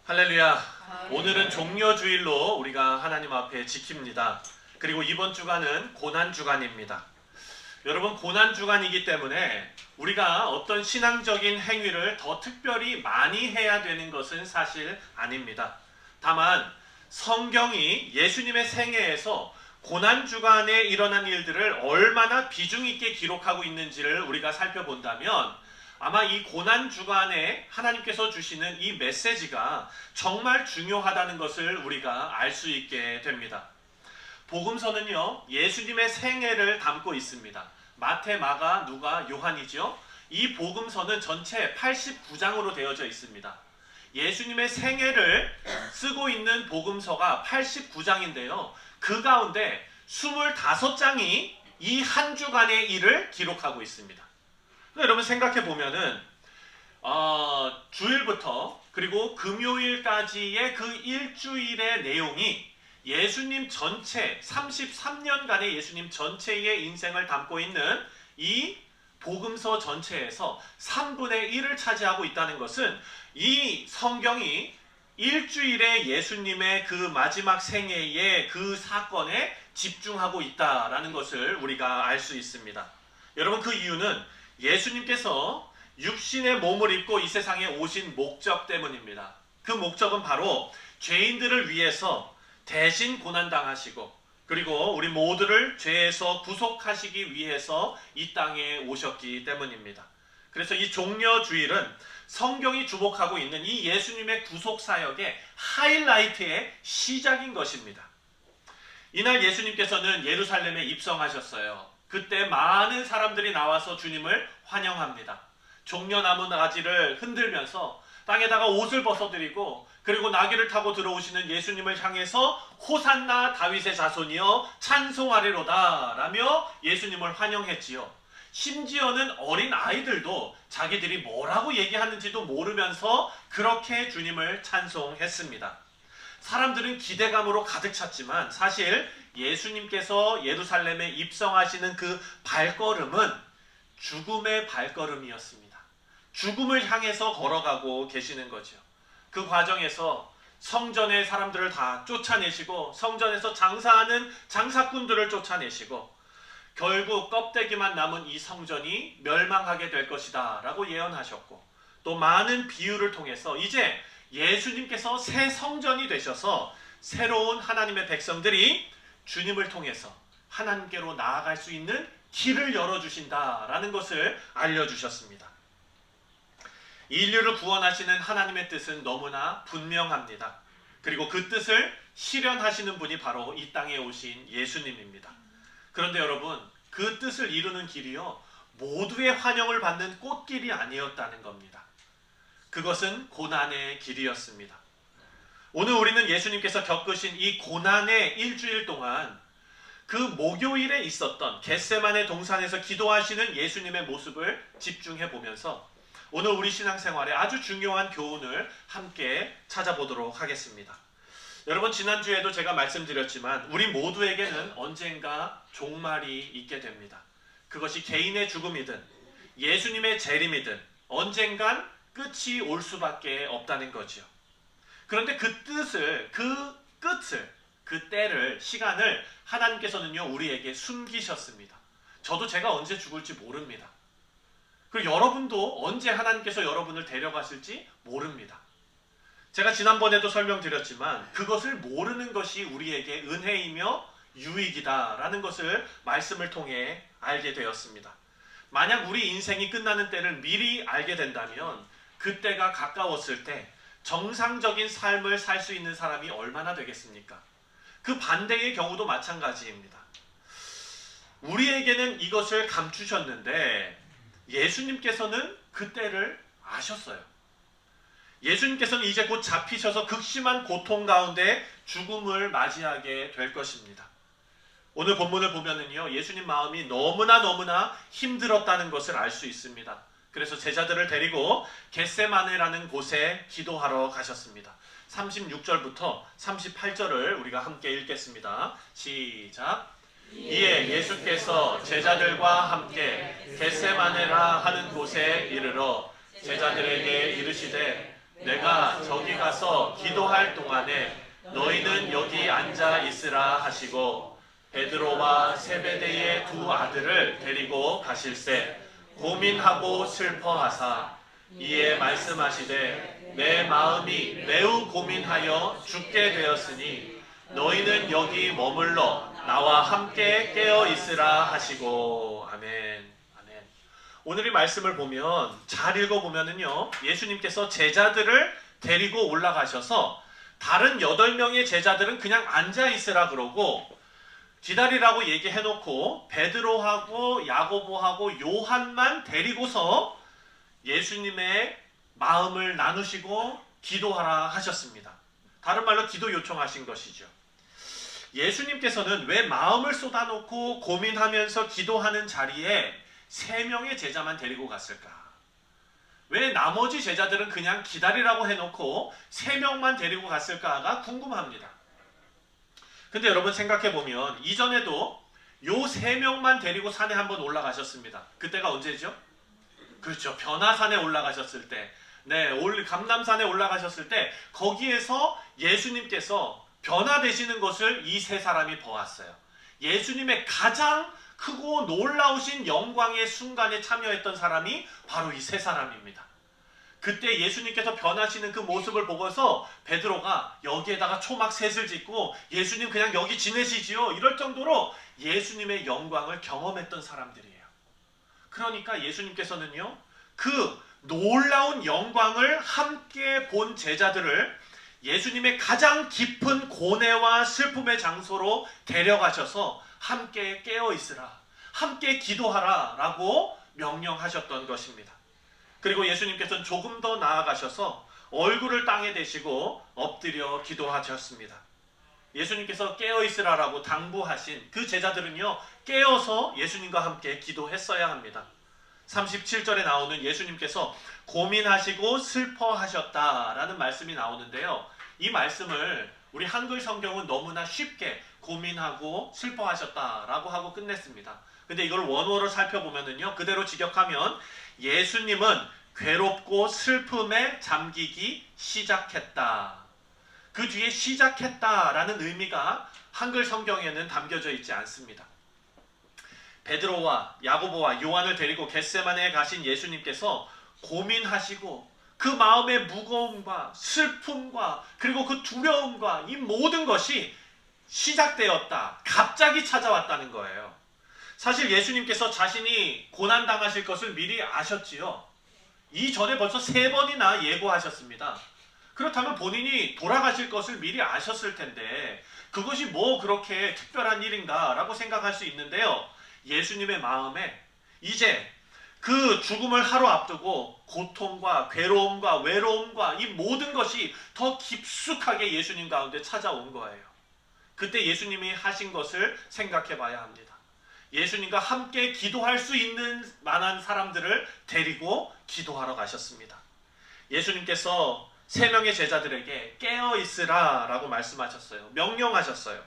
할렐루야. 오늘은 종려주일로 우리가 하나님 앞에 지킵니다. 그리고 이번 주간은 고난주간입니다. 여러분, 고난주간이기 때문에 우리가 어떤 신앙적인 행위를 더 특별히 많이 해야 되는 것은 사실 아닙니다. 다만 성경이 예수님의 생애에서 고난주간에 일어난 일들을 얼마나 비중 있게 기록하고 있는지를 우리가 살펴본다면 아마 이 고난주간에 하나님께서 주시는 이 메시지가 정말 중요하다는 것을 우리가 알 수 있게 됩니다. 복음서는요, 예수님의 생애를 담고 있습니다. 마태, 마가, 누가, 요한이죠. 이 복음서는 전체 89장으로 되어져 있습니다. 예수님의 생애를 쓰고 있는 복음서가 89장인데요. 그 가운데 25장이 이 한 주간의 일을 기록하고 있습니다. 여러분 생각해 보면은 주일부터 그리고 금요일까지의 그 일주일의 내용이 예수님 전체 33년간의 예수님 전체의 인생을 담고 있는 이 복음서 전체에서 3분의 1을 차지하고 있다는 것은 이 성경이 일주일의 예수님의 그 마지막 생애의 그 사건에 집중하고 있다라는 것을 우리가 알 수 있습니다. 여러분, 그 이유는 예수님께서 육신의 몸을 입고 이 세상에 오신 목적 때문입니다. 그 목적은 바로 죄인들을 위해서 대신 고난당하시고 그리고 우리 모두를 죄에서 구속하시기 위해서 이 땅에 오셨기 때문입니다. 그래서 이 종려주일은 성경이 주목하고 있는 이 예수님의 구속사역의 하이라이트의 시작인 것입니다. 이날 예수님께서는 예루살렘에 입성하셨어요. 그때 많은 사람들이 나와서 주님을 환영합니다. 종려나무 가지를 흔들면서 땅에다가 옷을 벗어드리고 그리고 나귀를 타고 들어오시는 예수님을 향해서 호산나 다윗의 자손이여 찬송하리로다 라며 예수님을 환영했지요. 심지어는 어린 아이들도 자기들이 뭐라고 얘기하는지도 모르면서 그렇게 주님을 찬송했습니다. 사람들은 기대감으로 가득 찼지만 사실 예수님께서 예루살렘에 입성하시는 그 발걸음은 죽음의 발걸음이었습니다. 죽음을 향해서 걸어가고 계시는 거죠. 그 과정에서 성전의 사람들을 다 쫓아내시고 성전에서 장사하는 장사꾼들을 쫓아내시고 결국 껍데기만 남은 이 성전이 멸망하게 될 것이다 라고 예언하셨고 또 많은 비유를 통해서 이제 예수님께서 새 성전이 되셔서 새로운 하나님의 백성들이 주님을 통해서 하나님께로 나아갈 수 있는 길을 열어주신다라는 것을 알려주셨습니다. 인류를 구원하시는 하나님의 뜻은 너무나 분명합니다. 그리고 그 뜻을 실현하시는 분이 바로 이 땅에 오신 예수님입니다. 그런데 여러분, 그 뜻을 이루는 길이요, 모두의 환영을 받는 꽃길이 아니었다는 겁니다. 그것은 고난의 길이었습니다. 오늘 우리는 예수님께서 겪으신 이 고난의 일주일 동안 그 목요일에 있었던 겟세마네 동산에서 기도하시는 예수님의 모습을 집중해 보면서 오늘 우리 신앙생활에 아주 중요한 교훈을 함께 찾아보도록 하겠습니다. 여러분, 지난주에도 제가 말씀드렸지만 우리 모두에게는 언젠가 종말이 있게 됩니다. 그것이 개인의 죽음이든 예수님의 재림이든 언젠간 끝이 올 수밖에 없다는 거죠. 그런데 그 뜻을, 그 끝을, 그 때를, 시간을 하나님께서는요 우리에게 숨기셨습니다. 저도 제가 언제 죽을지 모릅니다. 그리고 여러분도 언제 하나님께서 여러분을 데려가실지 모릅니다. 제가 지난번에도 설명드렸지만 그것을 모르는 것이 우리에게 은혜이며 유익이다라는 것을 말씀을 통해 알게 되었습니다. 만약 우리 인생이 끝나는 때를 미리 알게 된다면 그때가 가까웠을 때 정상적인 삶을 살 수 있는 사람이 얼마나 되겠습니까? 그 반대의 경우도 마찬가지입니다. 우리에게는 이것을 감추셨는데 예수님께서는 그때를 아셨어요. 예수님께서는 이제 곧 잡히셔서 극심한 고통 가운데 죽음을 맞이하게 될 것입니다. 오늘 본문을 보면은요, 예수님 마음이 너무나 힘들었다는 것을 알 수 있습니다. 그래서 제자들을 데리고 겟세마네라는 곳에 기도하러 가셨습니다. 36절부터 38절을 우리가 함께 읽겠습니다. 시작. 이에 예수께서 제자들과 함께 겟세마네라 하는 곳에 이르러 제자들에게 이르시되 내가 저기 가서 기도할 동안에 너희는 여기 앉아 있으라 하시고 베드로와 세베대의 두 아들을 데리고 가실새 고민하고 슬퍼하사 이에 말씀하시되 내 마음이 매우 고민하여 죽게 되었으니 너희는 여기 머물러 나와 함께 깨어 있으라 하시고. 아멘. 아멘. 오늘 이 말씀을 보면 잘 읽어보면은요, 예수님께서 제자들을 데리고 올라가셔서 다른 8명의 제자들은 그냥 앉아 있으라 그러고 기다리라고 얘기해놓고 베드로하고 야고보하고 요한만 데리고서 예수님의 마음을 나누시고 기도하라 하셨습니다. 다른 말로 기도 요청하신 것이죠. 예수님께서는 왜 마음을 쏟아놓고 고민하면서 기도하는 자리에 3명의 제자만 데리고 갔을까? 왜 나머지 제자들은 그냥 기다리라고 해놓고 3명만 데리고 갔을까가 궁금합니다. 근데 여러분 생각해보면 이전에도 요 3명만 데리고 산에 한번 올라가셨습니다. 그때가 언제죠? 그렇죠. 변화산에 올라가셨을 때, 감람산에 올라가셨을 때 거기에서 예수님께서 변화되시는 것을 이 3사람이 보았어요. 예수님의 가장 크고 놀라우신 영광의 순간에 참여했던 사람이 바로 이 3사람입니다. 그때 예수님께서 변하시는 그 모습을 보고서 베드로가 여기에다가 초막셋을 짓고 예수님 그냥 여기 지내시지요, 이럴 정도로 예수님의 영광을 경험했던 사람들이에요. 그러니까 예수님께서는요, 그 놀라운 영광을 함께 본 제자들을 예수님의 가장 깊은 고뇌와 슬픔의 장소로 데려가셔서 함께 깨어있으라, 함께 기도하라 라고 명령하셨던 것입니다. 그리고 예수님께서는 조금 더 나아가셔서 얼굴을 땅에 대시고 엎드려 기도하셨습니다. 예수님께서 깨어있으라라고 당부하신 그 제자들은요, 깨어서 예수님과 함께 기도했어야 합니다. 37절에 나오는 예수님께서 고민하시고 슬퍼하셨다라는 말씀이 나오는데요, 이 말씀을 우리 한글 성경은 너무나 쉽게 고민하고 슬퍼하셨다라고 하고 끝냈습니다. 근데 이걸 원어로 살펴보면은요, 그대로 직역하면 예수님은 괴롭고 슬픔에 잠기기 시작했다. 그 뒤에 시작했다라는 의미가 한글 성경에는 담겨져 있지 않습니다. 베드로와 야고보와 요한을 데리고 겟세마네에 가신 예수님께서 고민하시고 그 마음의 무거움과 슬픔과 그리고 그 두려움과 이 모든 것이 시작되었다. 갑자기 찾아왔다는 거예요. 사실 예수님께서 자신이 고난당하실 것을 미리 아셨지요. 이전에 벌써 3번이나 예고하셨습니다. 그렇다면 본인이 돌아가실 것을 미리 아셨을 텐데 그것이 뭐 그렇게 특별한 일인가 라고 생각할 수 있는데요, 예수님의 마음에 이제 그 죽음을 하루 앞두고 고통과 괴로움과 외로움과 이 모든 것이 더 깊숙하게 예수님 가운데 찾아온 거예요. 그때 예수님이 하신 것을 생각해 봐야 합니다. 예수님과 함께 기도할 수 있는 만한 사람들을 데리고 기도하러 가셨습니다. 예수님께서 3명의 제자들에게 깨어있으라 라고 말씀하셨어요. 명령하셨어요.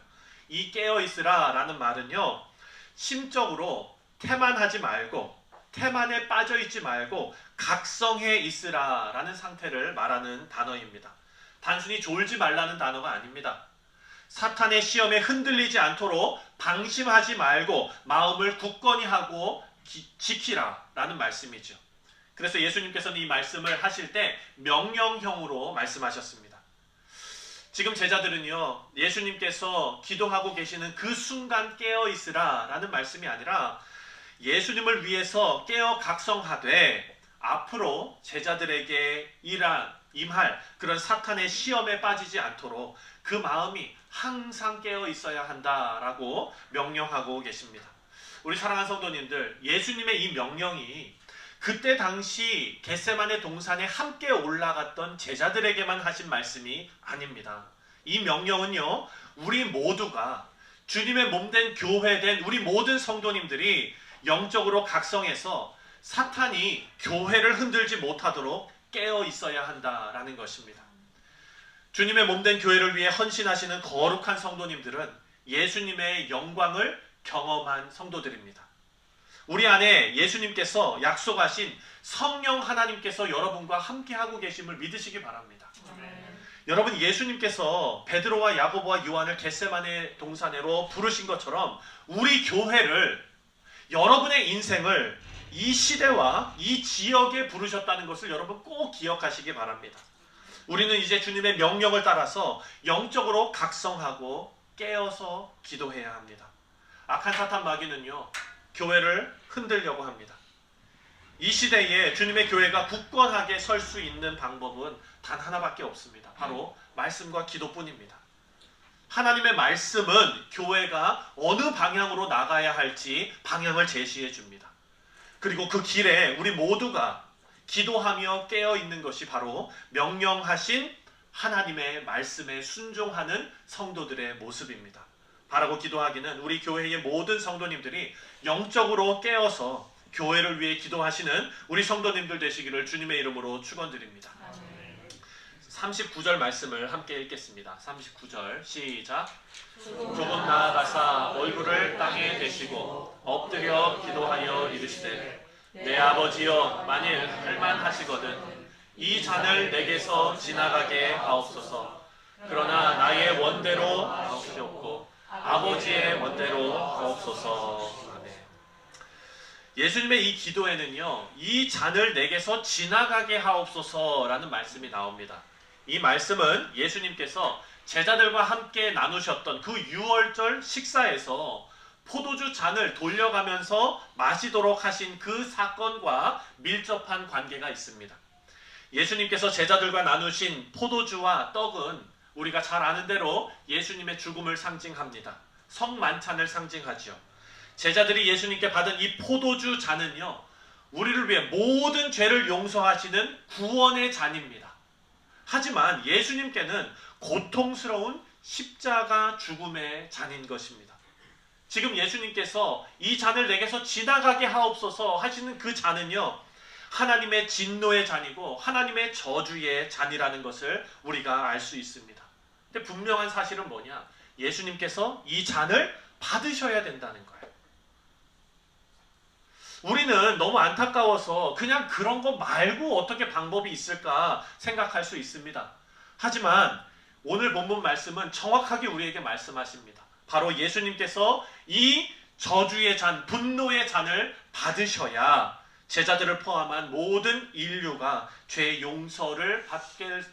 이 깨어있으라 라는 말은요, 심적으로 태만하지 말고 태만에 빠져있지 말고 각성해 있으라 라는 상태를 말하는 단어입니다. 단순히 졸지 말라는 단어가 아닙니다. 사탄의 시험에 흔들리지 않도록 방심하지 말고 마음을 굳건히 하고 지키라 라는 말씀이죠. 그래서 예수님께서는 이 말씀을 하실 때 명령형으로 말씀하셨습니다. 지금 제자들은요, 예수님께서 기도하고 계시는 그 순간 깨어있으라 라는 말씀이 아니라 예수님을 위해서 깨어 각성하되 앞으로 제자들에게 임할 그런 사탄의 시험에 빠지지 않도록 그 마음이 항상 깨어 있어야 한다라고 명령하고 계십니다. 우리 사랑하는 성도님들, 예수님의 이 명령이 그때 당시 겟세마네 동산에 함께 올라갔던 제자들에게만 하신 말씀이 아닙니다. 이 명령은요, 우리 모두가 주님의 몸된 교회된 우리 모든 성도님들이 영적으로 각성해서 사탄이 교회를 흔들지 못하도록 깨어 있어야 한다라는 것입니다. 주님의 몸된 교회를 위해 헌신하시는 거룩한 성도님들은 예수님의 영광을 경험한 성도들입니다. 우리 안에 예수님께서 약속하신 성령 하나님께서 여러분과 함께하고 계심을 믿으시기 바랍니다. 여러분, 예수님께서 베드로와 야고보와 요한을 겟세마네 동산으로 부르신 것처럼 우리 교회를, 여러분의 인생을 이 시대와 이 지역에 부르셨다는 것을 여러분 꼭 기억하시기 바랍니다. 우리는 이제 주님의 명령을 따라서 영적으로 각성하고 깨어서 기도해야 합니다. 악한 사탄 마귀는요, 교회를 흔들려고 합니다. 이 시대에 주님의 교회가 굳건하게 설 수 있는 방법은 단 하나밖에 없습니다. 바로 말씀과 기도뿐입니다. 하나님의 말씀은 교회가 어느 방향으로 나가야 할지 방향을 제시해 줍니다. 그리고 그 길에 우리 모두가 기도하며 깨어 있는 것이 바로 명령하신 하나님의 말씀에 순종하는 성도들의 모습입니다. 바라고 기도하기는 우리 교회의 모든 성도님들이 영적으로 깨어서 교회를 위해 기도하시는 우리 성도님들 되시기를 주님의 이름으로 축원드립니다. 39절 말씀을 함께 읽겠습니다. 39절 시작. 조금 나아가사 얼굴을 땅에 대시고 엎드려 기도하여 이르시되 내 아버지여, 만일 할만하시거든 이 잔을 내게서 지나가게 하옵소서. 그러나 나의 원대로 하옵시옵고 아버지의 원대로 하옵소서. 아멘. 예수님의 이 기도에는요, 이 잔을 내게서 지나가게 하옵소서라는 말씀이 나옵니다. 이 말씀은 예수님께서 제자들과 함께 나누셨던 그 유월절 식사에서 포도주 잔을 돌려가면서 마시도록 하신 그 사건과 밀접한 관계가 있습니다. 예수님께서 제자들과 나누신 포도주와 떡은 우리가 잘 아는 대로 예수님의 죽음을 상징합니다. 성만찬을 상징하죠. 제자들이 예수님께 받은 이 포도주 잔은요, 우리를 위해 모든 죄를 용서하시는 구원의 잔입니다. 하지만 예수님께는 고통스러운 십자가 죽음의 잔인 것입니다. 지금 예수님께서 이 잔을 내게서 지나가게 하옵소서 하시는 그 잔은요, 하나님의 진노의 잔이고 하나님의 저주의 잔이라는 것을 우리가 알 수 있습니다. 근데 분명한 사실은 뭐냐? 예수님께서 이 잔을 받으셔야 된다는 거예요. 우리는 너무 안타까워서 그냥 그런 거 말고 어떻게 방법이 있을까 생각할 수 있습니다. 하지만 오늘 본문 말씀은 정확하게 우리에게 말씀하십니다. 바로 예수님께서 이 저주의 잔, 분노의 잔을 받으셔야 제자들을 포함한 모든 인류가 죄 용서를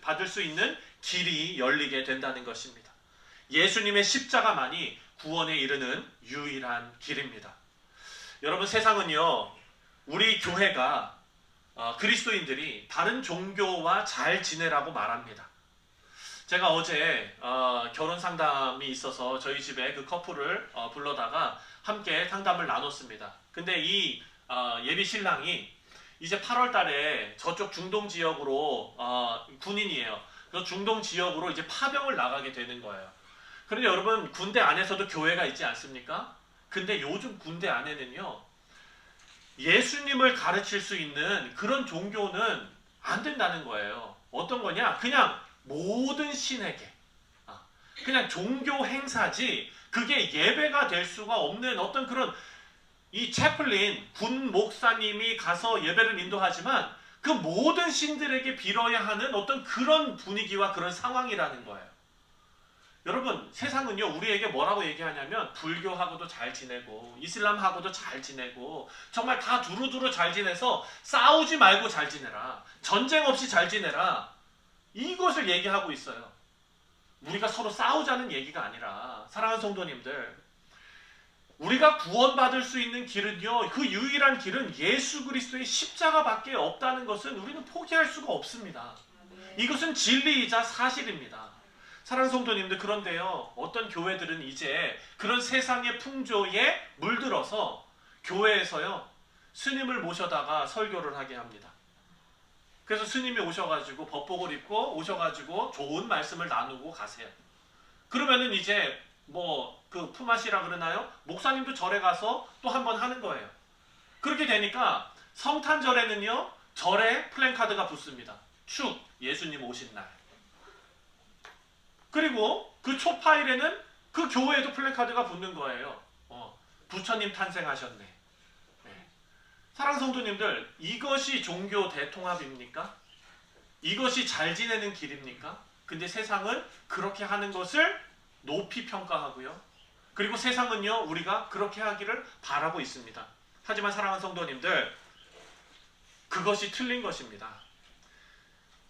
받을 수 있는 길이 열리게 된다는 것입니다. 예수님의 십자가만이 구원에 이르는 유일한 길입니다. 여러분, 세상은요, 우리 교회가 그리스도인들이 다른 종교와 잘 지내라고 말합니다. 제가 어제 결혼 상담이 있어서 저희 집에 그 커플을 불러다가 함께 상담을 나눴습니다. 근데 이 예비 신랑이 이제 8월 달에 저쪽 중동 지역으로 군인이에요. 그래서 중동 지역으로 이제 파병을 나가게 되는 거예요. 그런데 여러분, 군대 안에서도 교회가 있지 않습니까? 근데 요즘 군대 안에는요, 예수님을 가르칠 수 있는 그런 종교는 안 된다는 거예요. 어떤 거냐? 그냥 모든 신에게, 그냥 종교 행사지 그게 예배가 될 수가 없는 어떤 그런, 이 채플린 군 목사님이 가서 예배를 인도하지만 그 모든 신들에게 빌어야 하는 어떤 그런 분위기와 그런 상황이라는 거예요. 여러분, 세상은요, 우리에게 뭐라고 얘기하냐면 불교하고도 잘 지내고 이슬람하고도 잘 지내고 정말 다 두루두루 잘 지내서 싸우지 말고 잘 지내라, 전쟁 없이 잘 지내라, 이것을 얘기하고 있어요. 우리가 서로 싸우자는 얘기가 아니라, 사랑하는 성도님들, 우리가 구원받을 수 있는 길은요, 그 유일한 길은 예수 그리스도의 십자가밖에 없다는 것은 우리는 포기할 수가 없습니다. 이것은 진리이자 사실입니다. 사랑하는 성도님들, 그런데요, 어떤 교회들은 이제 그런 세상의 풍조에 물들어서 교회에서요, 스님을 모셔다가 설교를 하게 합니다. 그래서 스님이 오셔가지고 법복을 입고 오셔가지고 좋은 말씀을 나누고 가세요. 그러면은 이제 그 품앗이라 그러나요? 목사님도 절에 가서 또 한 번 하는 거예요. 그렇게 되니까 성탄절에는요, 절에 플랜카드가 붙습니다. 축, 예수님 오신 날. 그리고 그 초파일에는 그 교회에도 플랜카드가 붙는 거예요. 부처님 탄생하셨네. 네. 사랑하는 성도님들, 이것이 종교 대통합입니까? 이것이 잘 지내는 길입니까? 근데 세상은 그렇게 하는 것을 높이 평가하고요. 그리고 세상은요, 우리가 그렇게 하기를 바라고 있습니다. 하지만 사랑하는 성도님들, 그것이 틀린 것입니다.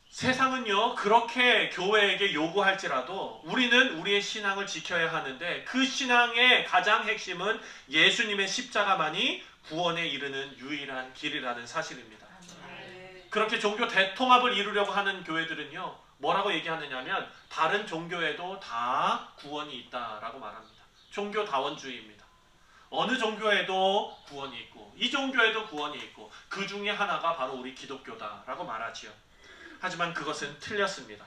세상은요, 그렇게 교회에게 요구할지라도 우리는 우리의 신앙을 지켜야 하는데, 그 신앙의 가장 핵심은 예수님의 십자가만이 구원에 이르는 유일한 길이라는 사실입니다. 그렇게 종교 대통합을 이루려고 하는 교회들은요, 뭐라고 얘기하느냐면 다른 종교에도 다 구원이 있다라고 말합니다. 종교다원주의입니다. 어느 종교에도 구원이 있고 이 종교에도 구원이 있고 그 중에 하나가 바로 우리 기독교다라고 말하지요. 하지만 그것은 틀렸습니다.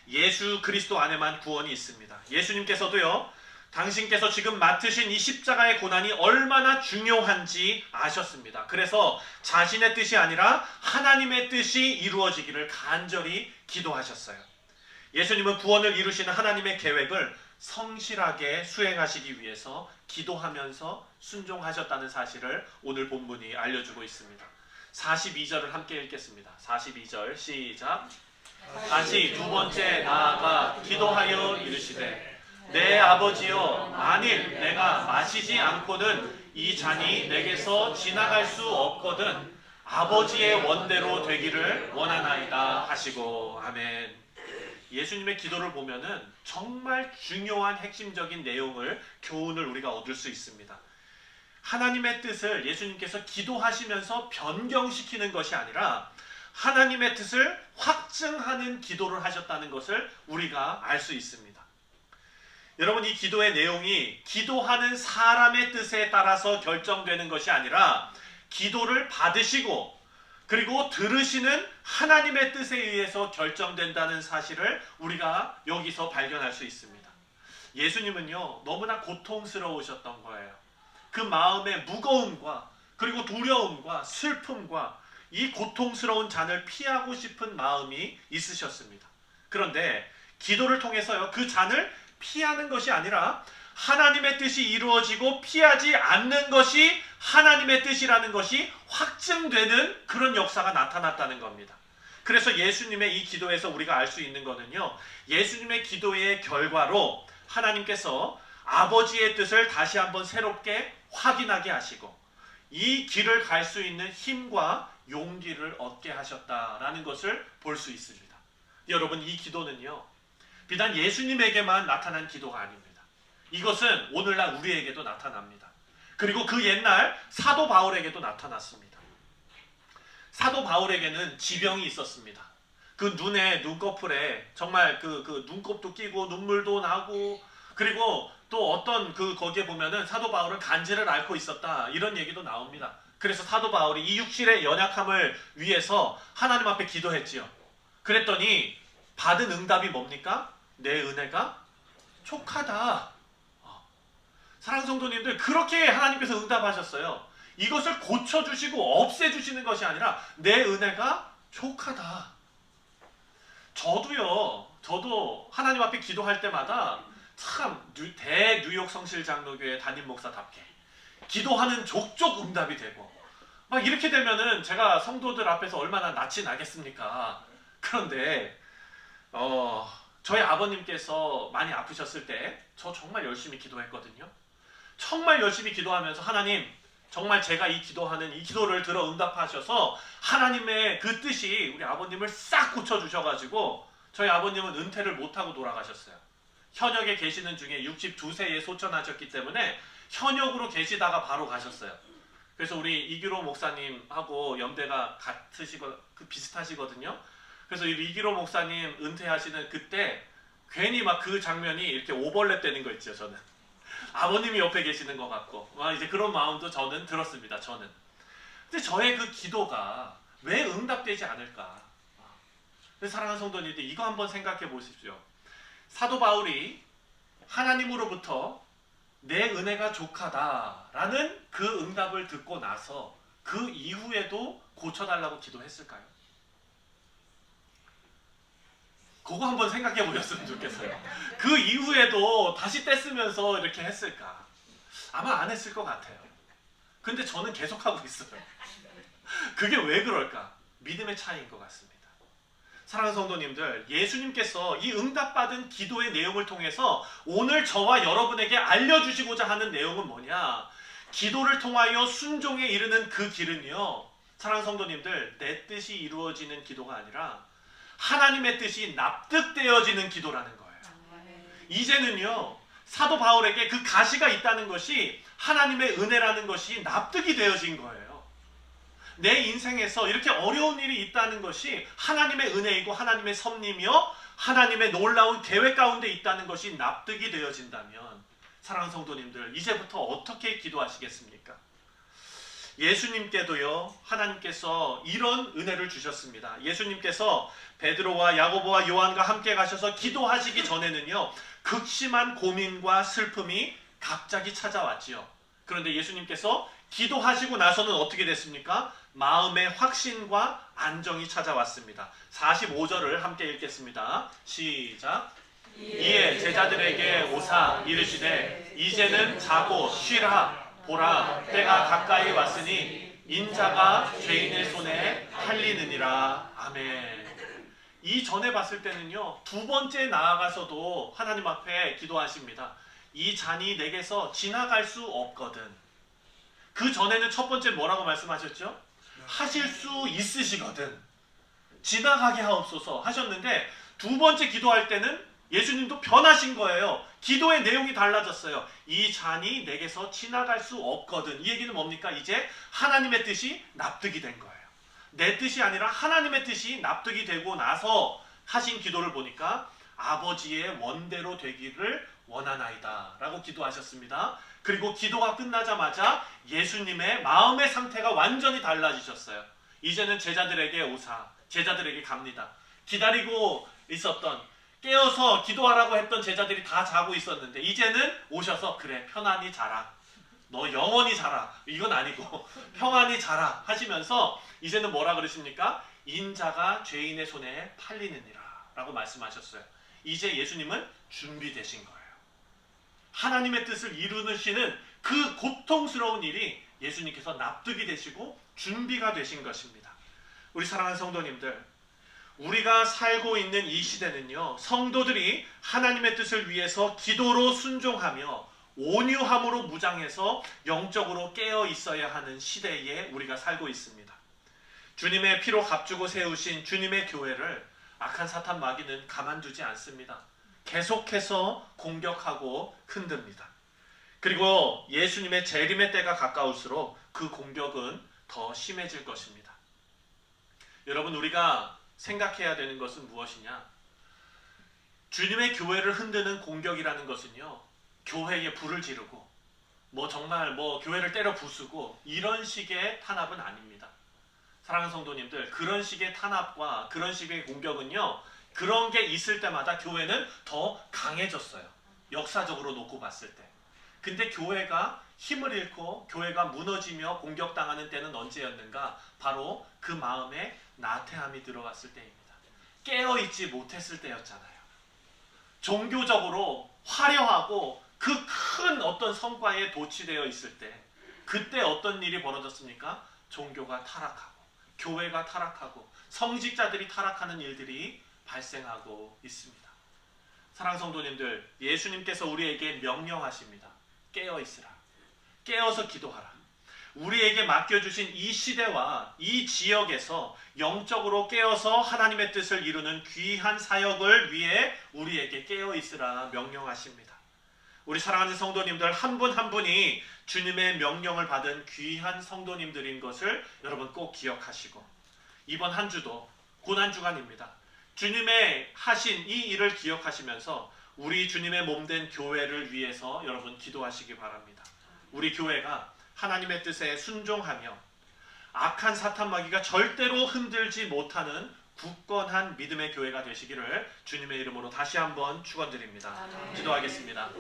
예수 그리스도 안에만 구원이 있습니다. 예수님께서도요, 당신께서 지금 맡으신 이 십자가의 고난이 얼마나 중요한지 아셨습니다. 그래서 자신의 뜻이 아니라 하나님의 뜻이 이루어지기를 간절히 기도하셨어요. 예수님은 구원을 이루시는 하나님의 계획을 성실하게 수행하시기 위해서 기도하면서 순종하셨다는 사실을 오늘 본문이 알려주고 있습니다. 42절을 함께 읽겠습니다. 42절 시작. 다시 두 번째 나아가 기도하여 이르시되 내 아버지여, 만일 내가 마시지 않고는 이 잔이 내게서 지나갈 수 없거든 아버지의 원대로 되기를 원하나이다 하시고. 아멘. 예수님의 기도를 보면은 정말 중요한 핵심적인 내용을, 교훈을 우리가 얻을 수 있습니다. 하나님의 뜻을 예수님께서 기도하시면서 변경시키는 것이 아니라 하나님의 뜻을 확증하는 기도를 하셨다는 것을 우리가 알 수 있습니다. 여러분, 이 기도의 내용이 기도하는 사람의 뜻에 따라서 결정되는 것이 아니라 기도를 받으시고 그리고 들으시는 하나님의 뜻에 의해서 결정된다는 사실을 우리가 여기서 발견할 수 있습니다. 예수님은요, 너무나 고통스러우셨던 거예요. 그 마음의 무거움과 그리고 두려움과 슬픔과 이 고통스러운 잔을 피하고 싶은 마음이 있으셨습니다. 그런데 기도를 통해서요, 그 잔을 피하는 것이 아니라 하나님의 뜻이 이루어지고 피하지 않는 것이 하나님의 뜻이라는 것이 확증되는 그런 역사가 나타났다는 겁니다. 그래서 예수님의 이 기도에서 우리가 알 수 있는 것은요, 예수님의 기도의 결과로 하나님께서 아버지의 뜻을 다시 한번 새롭게 확인하게 하시고 이 길을 갈 수 있는 힘과 용기를 얻게 하셨다라는 것을 볼 수 있습니다. 여러분, 이 기도는요, 비단 예수님에게만 나타난 기도가 아닙니다. 이것은 오늘날 우리에게도 나타납니다. 그리고 그 옛날 사도 바울에게도 나타났습니다. 사도 바울에게는 지병이 있었습니다. 그 눈에, 눈꺼풀에 정말 그 눈곱도 끼고 눈물도 나고, 그리고 또 어떤 거기에 보면은 사도 바울은 간질을 앓고 있었다, 이런 얘기도 나옵니다. 그래서 사도 바울이 이 육신의 연약함을 위해서 하나님 앞에 기도했지요. 그랬더니 받은 응답이 뭡니까? 내 은혜가 족하다. 사랑하는 성도님들, 그렇게 하나님께서 응답하셨어요. 이것을 고쳐주시고 없애주시는 것이 아니라 내 은혜가 족하다. 저도 하나님 앞에 기도할 때마다 참 대뉴욕 성실장로교회 담임 목사답게 기도하는 족족 응답이 되고, 막 이렇게 되면은 제가 성도들 앞에서 얼마나 낯이 나겠습니까? 그런데 저희 아버님께서 많이 아프셨을 때 저 정말 열심히 기도했거든요. 정말 열심히 기도하면서 하나님, 정말 제가 이 기도하는 이 기도를 들어 응답하셔서 하나님의 그 뜻이 우리 아버님을 싹 고쳐주셔가지고 저희 아버님은 은퇴를 못하고 돌아가셨어요. 현역에 계시는 중에 62세에 소천하셨기 때문에 현역으로 계시다가 바로 가셨어요. 그래서 우리 이규로 목사님하고 연배가 비슷하시거든요. 그래서 이기로 목사님 은퇴하시는 그때 괜히 막 그 장면이 이렇게 오버랩 되는 거 있죠. 저는 아버님이 옆에 계시는 것 같고 이제 그런 마음도 저는 들었습니다. 저는. 근데 저의 그 기도가 왜 응답되지 않을까? 사랑하는 성도님들, 이거 한번 생각해 보십시오. 사도 바울이 하나님으로부터 내 은혜가 족하다라는 그 응답을 듣고 나서 그 이후에도 고쳐달라고 기도했을까요? 그거 한번 생각해 보셨으면 좋겠어요. 그 이후에도 다시 떼쓰면서 이렇게 했을까? 아마 안 했을 것 같아요. 근데 저는 계속하고 있어요. 그게 왜 그럴까? 믿음의 차이인 것 같습니다. 사랑하는 성도님들, 예수님께서 이 응답받은 기도의 내용을 통해서 오늘 저와 여러분에게 알려주시고자 하는 내용은 뭐냐? 기도를 통하여 순종에 이르는 그 길은요, 사랑하는 성도님들, 내 뜻이 이루어지는 기도가 아니라 하나님의 뜻이 납득되어지는 기도라는 거예요. 이제는요, 사도 바울에게 그 가시가 있다는 것이 하나님의 은혜라는 것이 납득이 되어진 거예요. 내 인생에서 이렇게 어려운 일이 있다는 것이 하나님의 은혜이고 하나님의 섭리며 하나님의 놀라운 계획 가운데 있다는 것이 납득이 되어진다면, 사랑하는 성도님들, 이제부터 어떻게 기도하시겠습니까? 예수님께도요, 하나님께서 이런 은혜를 주셨습니다. 예수님께서 베드로와 야고보와 요한과 함께 가셔서 기도하시기 전에는요, 극심한 고민과 슬픔이 갑자기 찾아왔지요. 그런데 예수님께서 기도하시고 나서는 어떻게 됐습니까? 마음의 확신과 안정이 찾아왔습니다. 45절을 함께 읽겠습니다. 시작. 이에 제자들에게 오사 이르시되 이제는 자고 쉬라. 보라, 때가 가까이 왔으니 인자가 죄인의 손에 팔리느니라. 아멘. 이전에 봤을 때는요, 두 번째 나아가서도 하나님 앞에 기도하십니다. 이 잔이 내게서 지나갈 수 없거든. 그 전에는 첫 번째 뭐라고 말씀하셨죠? 하실 수 있으시거든. 지나가게 하옵소서 하셨는데, 두 번째 기도할 때는 예수님도 변하신 거예요. 기도의 내용이 달라졌어요. 이 잔이 내게서 지나갈 수 없거든. 이 얘기는 뭡니까? 이제 하나님의 뜻이 납득이 된 거예요. 내 뜻이 아니라 하나님의 뜻이 납득이 되고 나서 하신 기도를 보니까 아버지의 원대로 되기를 원하나이다 라고 기도하셨습니다. 그리고 기도가 끝나자마자 예수님의 마음의 상태가 완전히 달라지셨어요. 이제는 제자들에게 오사, 제자들에게 갑니다. 기다리고 있었던, 깨어서 기도하라고 했던 제자들이 다 자고 있었는데 이제는 오셔서 그래, 편안히 자라, 너 영원히 자라, 이건 아니고 평안히 자라 하시면서 이제는 뭐라 그러십니까? 인자가 죄인의 손에 팔리느니라 라고 말씀하셨어요. 이제 예수님은 준비되신 거예요. 하나님의 뜻을 이루시는 그 고통스러운 일이 예수님께서 납득이 되시고 준비가 되신 것입니다. 우리 사랑하는 성도님들, 우리가 살고 있는 이 시대는요, 성도들이 하나님의 뜻을 위해서 기도로 순종하며 온유함으로 무장해서 영적으로 깨어 있어야 하는 시대에 우리가 살고 있습니다. 주님의 피로 값주고 세우신 주님의 교회를 악한 사탄 마귀는 가만두지 않습니다. 계속해서 공격하고 흔듭니다. 그리고 예수님의 재림의 때가 가까울수록 그 공격은 더 심해질 것입니다. 여러분, 우리가 생각해야 되는 것은 무엇이냐? 주님의 교회를 흔드는 공격이라는 것은요, 교회에 불을 지르고 정말 교회를 때려 부수고 이런 식의 탄압은 아닙니다. 사랑하는 성도님들, 그런 식의 탄압과 그런 식의 공격은요, 그런 게 있을 때마다 교회는 더 강해졌어요. 역사적으로 놓고 봤을 때. 근데 교회가 힘을 잃고 교회가 무너지며 공격당하는 때는 언제였는가? 바로 그 마음에 나태함이 들어왔을 때입니다. 깨어있지 못했을 때였잖아요. 종교적으로 화려하고 그 큰 어떤 성과에 도취되어 있을 때, 그때 어떤 일이 벌어졌습니까? 종교가 타락하고 교회가 타락하고 성직자들이 타락하는 일들이 발생하고 있습니다. 사랑하는 성도님들, 예수님께서 우리에게 명령하십니다. 깨어 있으라. 깨어서 기도하라. 우리에게 맡겨주신 이 시대와 이 지역에서 영적으로 깨어서 하나님의 뜻을 이루는 귀한 사역을 위해 우리에게 깨어 있으라 명령하십니다. 우리 사랑하는 성도님들 한 분 한 분이 주님의 명령을 받은 귀한 성도님들인 것을 여러분 꼭 기억하시고, 이번 한 주도 고난주간입니다. 주님의 하신 이 일을 기억하시면서 우리 주님의 몸된 교회를 위해서 여러분 기도하시기 바랍니다. 우리 교회가 하나님의 뜻에 순종하며 악한 사탄 마귀가 절대로 흔들지 못하는 굳건한 믿음의 교회가 되시기를 주님의 이름으로 다시 한번 축원드립니다. 기도하겠습니다.